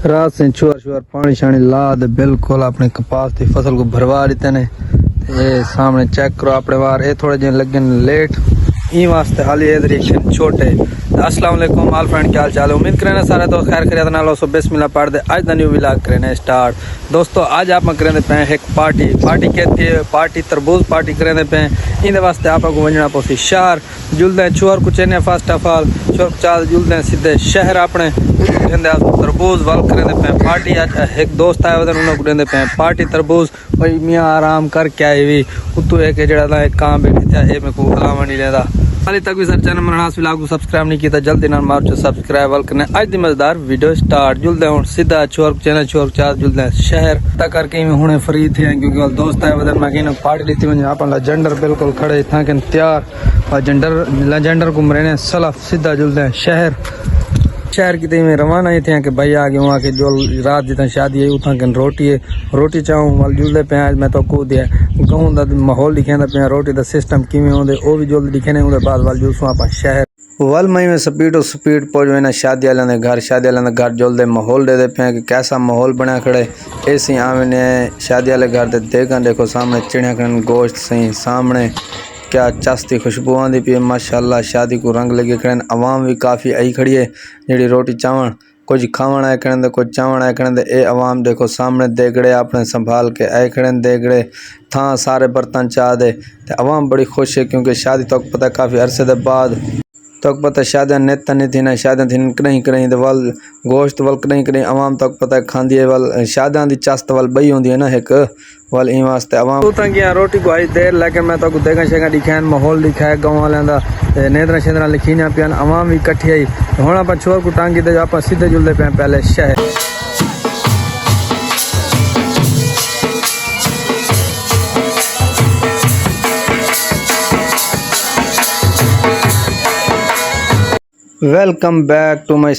रात से छुआर छुआर पानी शानी ला दे बिल्कुल अपने कपास की फसल को भरवा देते ने। ये सामने चेक करो अपने बार ये थोड़े दिन लगे लेट ई वास्ते हाली ये रिएक्शन छोटे। अस्सलाम वालेकुम ऑल फ्रेंड, क्या हाल चाल है? उम्मीद करें सारे दोस्त खैर खैरियत नाल हो। सो बिस्मिल्लाह पढ़ दे आज दा न्यू व्लॉग करें स्टार्ट। दोस्तों आज आप करें पे एक पार्टी कहती है पार्टी तरबूज पार्टी करें पे इन वास्ते आपको वजना पोसी शहर जुलते चोर कुछ फर्स्ट ऑफ ऑल चोर चाल जुलते सीधे शहर अपने तरबूज वल करें पे पार्टी। एक दोस्त आए उन्होंने देंदे पे पार्टी तरबूज भाई मियाँ आराम कर क्या है उतू एक जड़ा एक काम बैठी था ये मेरे को अलावा नहीं लेता। हाली तक भी सर चैनल मनहास व्लॉग को सब्सक्राइब नहीं किया जल्दी ना मारो सब्सक्राइब वाल करने। आज दी मजेदार वीडियो स्टार्ट जुलते हूँ सीधा चोर चैनल चोर चार जुलते शहर तक करके हुणे फ्री थे क्योंकि दोस्त है बदन मैं पार्टी लीती वही आप लेजेंडर बिल्कुल खड़े था कि तैयार और लेजेंडर घूम रहे हैं सलफ सीधा जुलते हैं शहर की में रवाना ही थे कि भाई आगे वहाँ के जो रात जितना शादी है उतना के रोटी चाहूँ वाल जुलते पे आज मैं तो कूद है गाँव का माहौल दिखाता पे रोटी का सिस्टम किमें होंगे वो भी जल्दी दिखे नहीं बाद वाल जुलसूँ आप शहर वल मई में स्पीड पहुँच ना शादी वाले घर जल्दे माहौल दे पे कि कैसा माहौल बना खड़े ऐसे आने शादी वाले घर देखा देखो सामने चिड़िया खड़न गोश्त सही सामने क्या चस्ती खुशबू आँदी पी माशाल्लाह शादी को रंग लगे खड़े। अवाम भी काफ़ी आई खड़ी है जी रोटी चावण कुछ खावण आए खड़े कुछ चावण आए खड़े ए अवाम देखो सामने देगड़े अपने संभाल के आए खड़े देगड़े था सारे बर्तन चाह दे अवाम बड़ी खुश है क्योंकि शादी तो पता काफ़ी अरसे के बाद तो पता शादियाँ नेता नहीं थी ना शादियाँ थी कहीं तो वल गोश्त वल कहीं अवाम तक पता खाँदी है वल शादियाँ की चस्त वल बई होंगी है ना एक वल इन वास्ते अवाम गया रोटी को आई देर लेकिन मैं तो देखा शेगा दिखाया माहौल दिखाया गाँव वाले का नेदरा शेदरा लिखीना पियान अवाम भी कट्ठी आई हूँ आप छोर को टांगी दे आप सीधे जुलते पे पहले शहर। Welcome back to my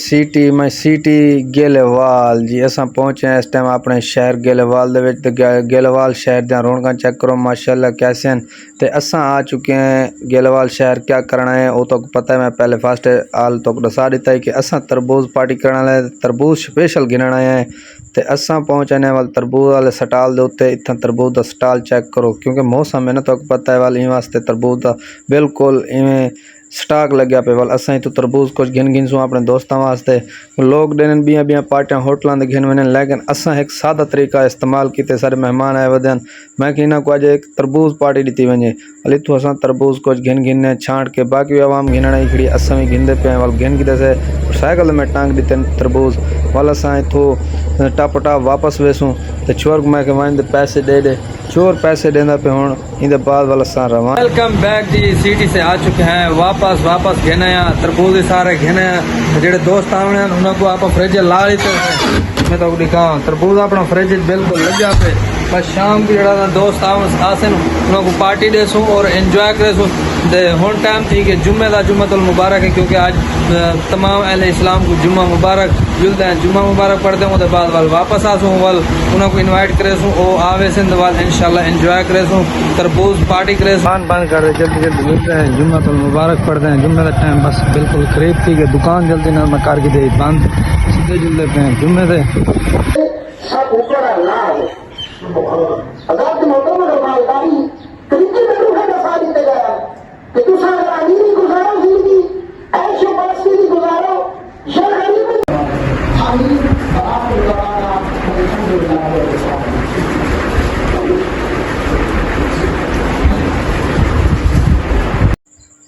city गेलेवाल जी। असा पहुँचे हैं इस टाइम अपने शहर गेलेवाल गेलेवाल शहर दियाँ रौनक चेक करो माशाल्लाह कैसे हैं तो असा आ चुके हैं गेलेवाल शहर। क्या करना है वो तो पता है मैं पहले फर्स्ट आल तो दसा दिता है कि असा तरबूज पार्टी करने वाले तरबूज स्पेशल गिनना है तो असा पहुँचने वाले तरबूज वाले स्टाल के उत्ते इतना तरबूज का स्टाल चेक करो क्योंकि मौसम है ना तो पता है वाल इन वास्ते तरबूज का बिल्कुल इवें स्टाक लग्या पे वाल असा तो तरबूज कुछ गिन सूँ अपने दोस्तों वास्ते लोग देन बियाँ पार्टियां होटलों के गिन वन लेकिन असा एक सादा तरीका इस्तेमाल किए सारे मेहमान आए वदन मैं कि को अज एक तरबूज पार्टी दी वजे अल इतों असा तरबूज कुछ गिन छांट के बाकी आवाम गिनना ही खड़ी असा भी गिनते पे वाल गिन गिते से साइकिल में टांग दीते तरबूज वाल असा इतों टप वापस वेसूँ तो चोर मैं वन पैसे दे चोर पैसे देना पे हूँ इन बाद वाला असा रवा। वेलकम बैक जी सिटी से आ चुके हैं वापस घेने तरबूज सारे घेने जेडे दोस्त आने उनको आप फ्रिज ला लेते मैं तो दिखा तरबूज अपना फ्रिज बिल्कुल लग जा पे बस शाम को जरा दोस्त आसे उनको पार्टी देसूँ और एंजॉय करेसूँ हूँ टाइम थी कि जुम्मे का जुम्मतुल मुबारक है क्योंकि आज तमाम अहले इस्लाम को जुम्मा मुबारक जुलते हैं जुम्मा मुबारक पढ़ते हैं बाद वाल वापस आसूँ वाल उनको इन्वाइट करेसूँ वो आवे सिंध वाल इंशाल्लाह एंजॉय करेसूँ तरबूज पार्टी करेसूँ बंद कर दे जल्दी मिलते हैं जुम्मतुल मुबारक पढ़ते हैं जुम्मे का टाइम बस बिल्कुल खरीद थी कि दुकान जल्दी ना मैं करके दे बंद सीधे जुल देते हैं जुम्मे से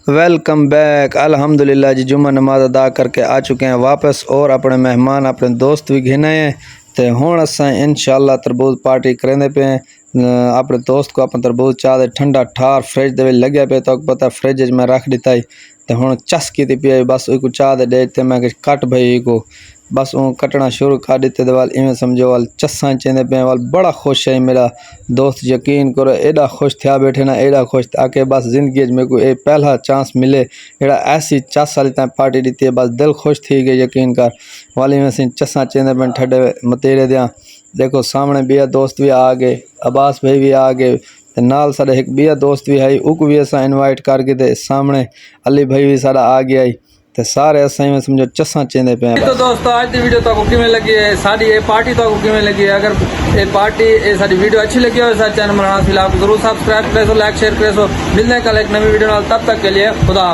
वेलकम बैक अल्हम्दुलिल्लाह जी जुम्मा नमाज अदा करके आ चुके हैं वापस और अपने मेहमान अपने दोस्त भी घिने हैं तो हूँ असा इंशाल्लाह तरबूज पार्टी करेंदे पे अपने दोस्त को अपन तरबूज चाह दे ठंडा ठार फ्रिज दे लगे पे तो पता फ्रिज में रख दिता ही तो हूँ चस्की थी पी बस को चाह दे देते मैं कट भाई को बस वो कटना शुरू कर देते वाल इवें समझो वाल चस्सा चेंदे पे वाल बड़ा खुश है मेरा दोस्त यकीन करो एडा खुश थिया बैठे ना एडा खुश आके बस जिंदगी मेरे को पहला चांस मिले एड़ा ऐसी चस वाली तक पार्टी दी है बस दिल खुश थी गई यकीन कर वाली में चस्सा चेंदे पे ठंडे मतेरे दियाँ देखो सामने बिया दोस्त भी आ गए अब्बास भाई भी आ गए नाल साढ़े एक बिया दोस्त भी है उक भी असा इनवाइट करके दे सामने अली भाई भी सारा आ गया ते सारे असां में समझो चस्सा चेंदे पे। तो दोस्तों आज की वीडियो तो किवें लगी है, साडी ये पार्टी तो किवें लगी है, अगर ये पार्टी ये साडी वीडियो अच्छी लगी हो सारे चैनल बनाना फिलहाल जरूर सब्सक्राइब करें, लाइक शेयर करें। मिलने कल एक नवी वीडियो, तब तक के लिए खुदा हाफिज़।